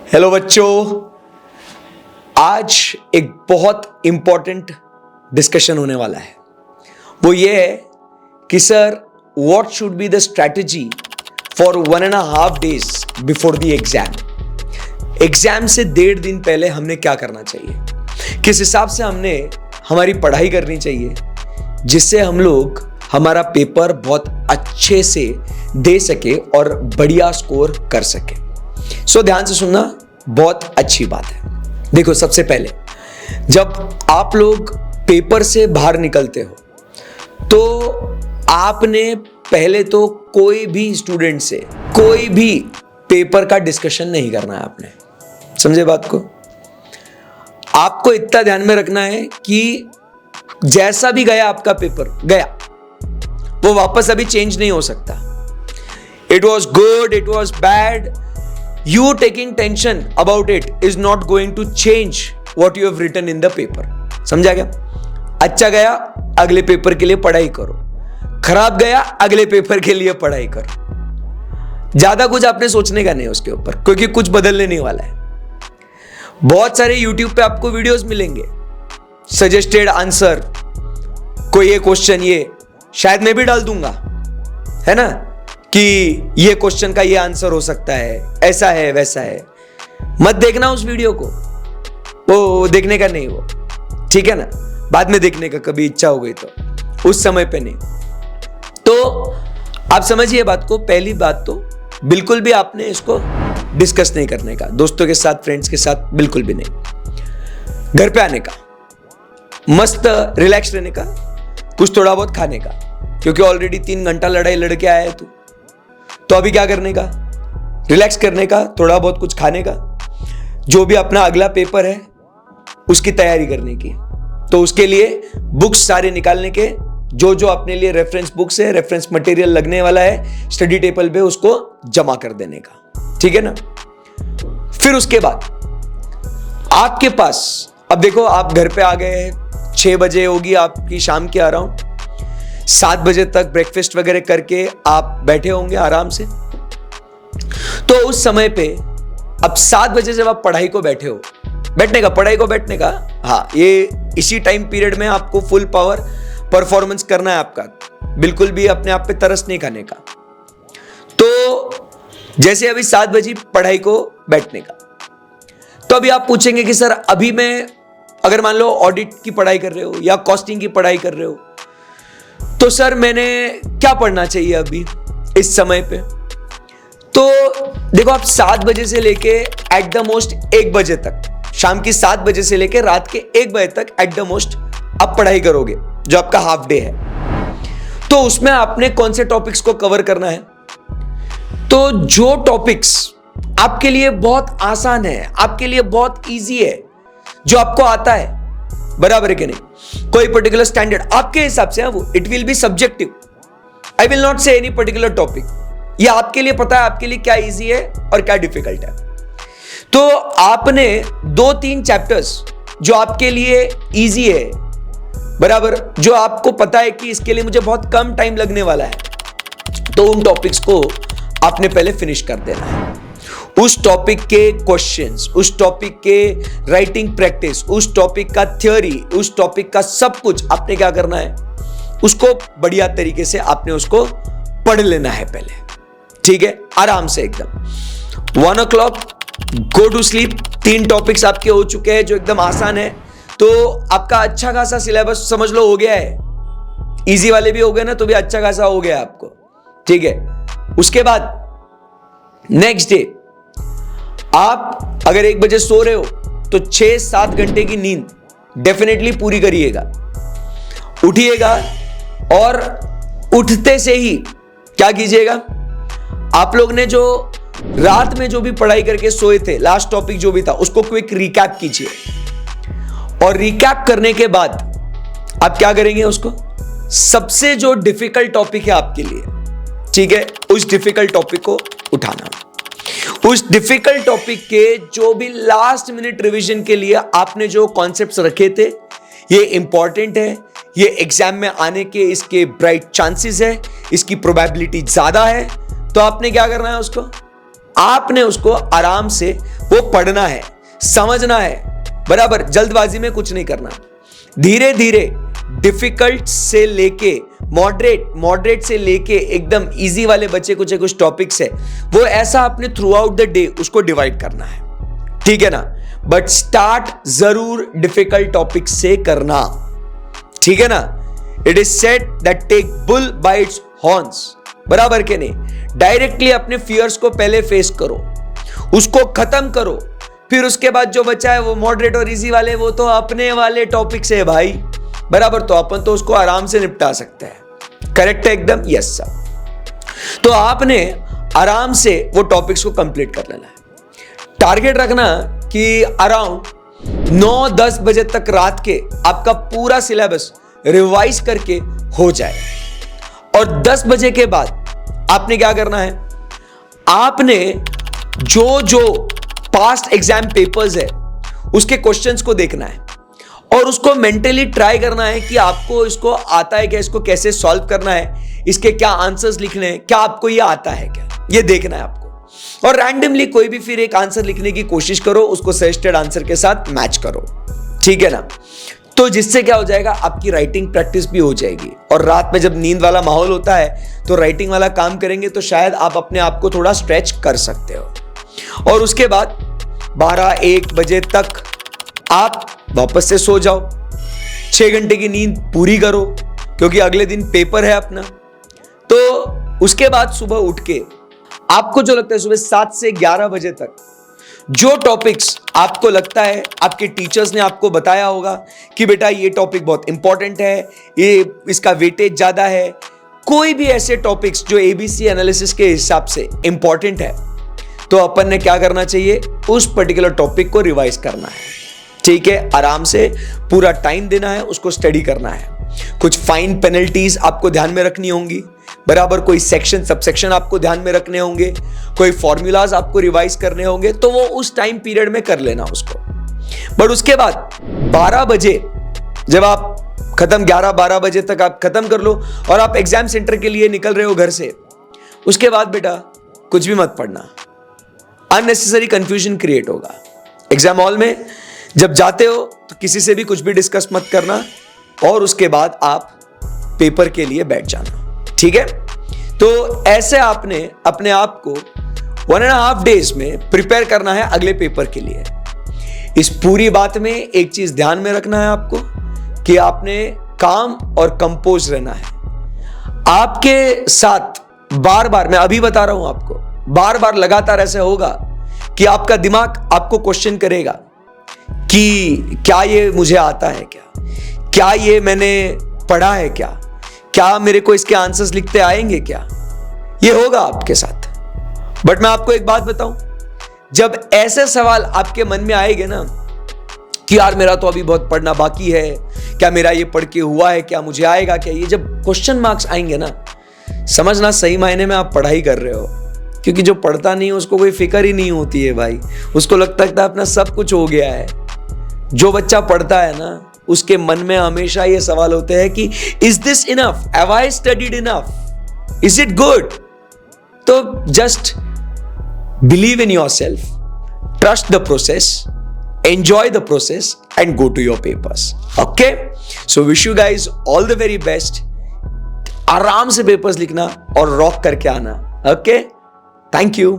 Hello बच्चों, आज एक बहुत इंपॉर्टेंट डिस्कशन होने वाला है। वो ये है कि sir what should be the strategy for 1.5 days before the exam. Exam से 1.5 दिन पहले हमने क्या करना चाहिए, किस हिसाब से हमने हमारी पढ़ाई करनी चाहिए जिससे हम लोग हमारा पेपर बहुत अच्छे से दे सके और बढ़िया स्कोर कर सके। सो ध्यान से सुनना, बहुत अच्छी बात है। देखो, सबसे पहले जब आप लोग पेपर से बाहर निकलते हो तो आपने पहले तो कोई भी स्टूडेंट से कोई भी पेपर का डिस्कशन नहीं करना है। आपने समझे बात को? आपको इतना ध्यान में रखना है कि जैसा भी गया आपका पेपर गया, वो वापस अभी चेंज नहीं हो सकता। It was good, it was bad, you taking tension about it is not going to change what you have written in the paper। समझा क्या? अच्छा गया, अगले पेपर के लिए पढ़ाई करो। खराब गया, अगले पेपर के लिए पढ़ाई करो। ज्यादा कुछ आपने सोचने का नहीं उसके ऊपर, क्योंकि कुछ बदलने नहीं वाला है। बहुत सारे YouTube पे आपको वीडियोस मिलेंगे, सजेस्टेड आंसर, कोई ये क्वेश्चन, ये शायद मैं भी डाल दूंगा, है ना, कि ये क्वेश्चन का ये आंसर हो सकता है, ऐसा है वैसा है। मत देखना उस वीडियो को, वो देखने का नहीं, वो ठीक है ना, बाद में देखने का कभी इच्छा हो गई तो, उस समय पे नहीं। तो आप समझिए बात को। पहली बात तो बिल्कुल भी आपने इसको डिस्कस नहीं करने का, दोस्तों के साथ, फ्रेंड्स के साथ, बिल्कुल भी नहीं। घर पे आने का, मस्त रिलैक्स रहने का, कुछ थोड़ा बहुत खाने का, क्योंकि ऑलरेडी 3 घंटा लड़ाई लड़के आया है तू, तो अभी क्या करने का, रिलैक्स करने का, थोड़ा बहुत कुछ खाने का, जो भी अपना अगला पेपर है उसकी तैयारी करने की। तो उसके लिए बुक्स सारे निकालने के, जो जो अपने लिए रेफरेंस बुक्स है, रेफरेंस मटेरियल लगने वाला है स्टडी टेबल पे, उसको जमा कर देने का, ठीक है ना। फिर उसके बाद आपके पास, अब देखो आप घर पे आ गए हैं, 6 बजे होगी आपकी शाम की अराउंड, 7 बजे तक ब्रेकफास्ट वगैरह करके आप बैठे होंगे आराम से। तो उस समय पे अब 7 बजे जब आप पढ़ाई को बैठे हो, बैठने का, पढ़ाई को बैठने का, हाँ, ये इसी टाइम पीरियड में आपको फुल पावर परफॉर्मेंस करना है आपका, बिल्कुल भी अपने आप पे तरस नहीं खाने का। तो जैसे अभी 7 बजे पढ़ाई को बैठने का, तो अभी आप पूछेंगे कि सर अभी मैं, अगर मान लो ऑडिट की पढ़ाई कर रहे हो या कॉस्टिंग की पढ़ाई कर रहे हो, तो सर मैंने क्या पढ़ना चाहिए अभी इस समय पे? तो देखो, आप 7 बजे से लेके एट द मोस्ट 1 बजे तक, शाम की 7 बजे से लेके रात के 1 बजे तक एट द मोस्ट आप पढ़ाई करोगे, जो आपका हाफ डे है। तो उसमें आपने कौन से टॉपिक्स को कवर करना है? तो जो टॉपिक्स आपके लिए बहुत आसान है, आपके लिए बहुत इजी है, जो आपको आता है, बराबर है कि नहीं, कोई पर्टिकुलर स्टैंडर्ड आपके हिसाब से है, वो it will be subjective. I will not से एनी पर्टिकुलर टॉपिक, ये आपके लिए पता है आपके लिए क्या इजी है और क्या डिफिकल्ट है। तो आपने 2-3 चैप्टर्स जो आपके लिए इजी है, बराबर, जो आपको पता है कि इसके लिए मुझे बहुत कम टाइम लगने वाला है, तो उन टॉपिक्स को आपने पहले फिनिश कर देना है। उस टॉपिक के क्वेश्चंस, उस टॉपिक के राइटिंग प्रैक्टिस, उस टॉपिक का थ्योरी, उस टॉपिक का सब कुछ आपने क्या करना है, उसको बढ़िया तरीके से आपने उसको पढ़ लेना है पहले, ठीक है, आराम से एकदम। 1 o'clock go to sleep. 3 topics आपके हो चुके हैं जो एकदम आसान है, तो आपका अच्छा खासा सिलेबस समझ लो हो गया है। इजी वाले भी हो गए ना, तो भी अच्छा खासा हो गया आपको, ठीक है। उसके बाद नेक्स्ट डे आप अगर 1 बजे सो रहे हो तो 6-7 घंटे की नींद डेफिनेटली पूरी करिएगा। उठिएगा और उठते से ही क्या कीजिएगा, आप लोग ने जो रात में जो भी पढ़ाई करके सोए थे, लास्ट टॉपिक जो भी था, उसको क्विक रिकैप कीजिए। और रिकैप करने के बाद आप क्या करेंगे, उसको सबसे जो डिफिकल्ट टॉपिक है आपके लिए, ठीक है, उस डिफिकल्ट टॉपिक को उठाना। उस डिफिकल्ट टॉपिक के जो भी लास्ट मिनट रिवीजन के लिए आपने जो कॉन्सेप्ट्स रखे थे, ये इंपॉर्टेंट है, ये एग्जाम में आने के इसके ब्राइट चांसेस है, इसकी प्रोबेबिलिटी ज्यादा है, तो आपने क्या करना है, उसको आपने उसको आराम से वो पढ़ना है, समझना है, बराबर। जल्दबाजी में कुछ नहीं करना। धीरे धीरे डिफिकल्ट से लेके मॉडरेट से लेके एकदम इजी वाले बच्चे कुछ टॉपिक्स है, वो ऐसा आपने थ्रू आउट द डे उसको डिवाइड करना है, ठीक है ना। बट स्टार्ट जरूर डिफिकल्ट टॉपिक से करना, ठीक है ना। It is said that take bull by its horns, बराबर के नहीं। डायरेक्टली अपने फियर्स को पहले फेस करो, उसको खत्म करो, फिर उसके बाद जो बचा है वो मॉडरेट और इजी वाले, वो तो अपने वाले टॉपिक से है भाई, बराबर। तो अपन तो उसको आराम से निपटा सकते हैं, करेक्ट है एकदम, यस सर। तो आपने आराम से वो टॉपिक्स को कंप्लीट कर लेना है। टारगेट रखना कि अराउंड 9-10 बजे तक रात के आपका पूरा सिलेबस रिवाइज करके हो जाए। और 10 बजे के बाद आपने क्या करना है, आपने जो पास्ट एग्जाम पेपर्स है उसके क्वेश्चंस को देखना है और उसको मेंटली ट्राई करना है कि आपको इसको आता है क्या, इसको कैसे सॉल्व करना है, इसके क्या आंसर्स लिखने हैं, क्या आपको ये आता है क्या, ये देखना है आपको। और रैंडमली कोई भी फिर एक आंसर लिखने की कोशिश करो, उसको सजेस्टेड आंसर के साथ मैच करो, ठीक है ना। तो जिससे क्या हो जाएगा, आपकी राइटिंग प्रैक्टिस भी हो जाएगी। और रात में जब नींद वाला माहौल होता है तो राइटिंग वाला काम करेंगे तो शायद आप अपने आप को थोड़ा स्ट्रेच कर सकते हो। और उसके बाद 12-1 बजे तक आप वापस से सो जाओ, 6 घंटे की नींद पूरी करो क्योंकि अगले दिन पेपर है अपना। तो उसके बाद सुबह उठ के आपको जो लगता है सुबह 7 से 11 बजे तक जो टॉपिक्स आपको लगता है आपके टीचर्स ने आपको बताया होगा कि बेटा ये टॉपिक बहुत इंपॉर्टेंट है, ये इसका वेटेज ज्यादा है, कोई भी ऐसे टॉपिक्स जो एबीसी एनालिसिस के हिसाब से इंपॉर्टेंट है, तो अपन ने क्या करना चाहिए, उस पर्टिकुलर टॉपिक को रिवाइज करना है, ठीक है। आराम से पूरा टाइम देना है, उसको स्टडी करना है। कुछ फाइन पेनल्टीज आपको ध्यान में रखनी होंगी, बराबर। कोई सेक्शन सबसेक्शन आपको ध्यान में रखने होंगे, कोई फॉर्मूलाज आपको रिवाइज करने होंगे, तो वो उस टाइम पीरियड में कर लेना उसको। बट उसके बाद 12 बजे जब आप खत्म, 11-12 बजे तक आप खत्म कर लो और आप एग्जाम सेंटर के लिए निकल रहे हो घर से, उसके बाद बेटा कुछ भी मत पढ़ना, अननेसेसरी कंफ्यूजन क्रिएट होगा। एग्जाम हॉल में जब जाते हो तो किसी से भी कुछ भी डिस्कस मत करना और उसके बाद आप पेपर के लिए बैठ जाना, ठीक है। तो ऐसे आपने अपने आप को 1.5 डेज में प्रिपेयर करना है अगले पेपर के लिए। इस पूरी बात में एक चीज ध्यान में रखना है आपको कि आपने काम और कंपोज रहना है। आपके साथ बार बार, मैं अभी बता रहा हूं आपको, बार बार लगातार ऐसे होगा कि आपका दिमाग आपको क्वेश्चन करेगा कि क्या ये मुझे आता है क्या ये मैंने पढ़ा है क्या मेरे को इसके आंसर्स लिखते आएंगे क्या, ये होगा आपके साथ। बट मैं आपको एक बात बताऊं, जब ऐसे सवाल आपके मन में आएंगे ना कि यार मेरा तो अभी बहुत पढ़ना बाकी है, क्या मेरा ये पढ़ के हुआ है, क्या मुझे आएगा क्या, ये जब क्वेश्चन मार्क्स आएंगे ना, समझना सही मायने में आप पढ़ाई कर रहे हो। क्योंकि जो पढ़ता नहीं है उसको कोई फिक्र ही नहीं होती है भाई, उसको लगता है अपना सब कुछ हो गया है। जो बच्चा पढ़ता है ना, उसके मन में हमेशा ये सवाल होते हैं कि is this enough, have I studied enough, is it good. तो just believe in yourself, trust the process, enjoy the process and go to your papers. Okay, so wish you guys all the very best. आराम से papers लिखना और rock करके आना। Okay, thank you.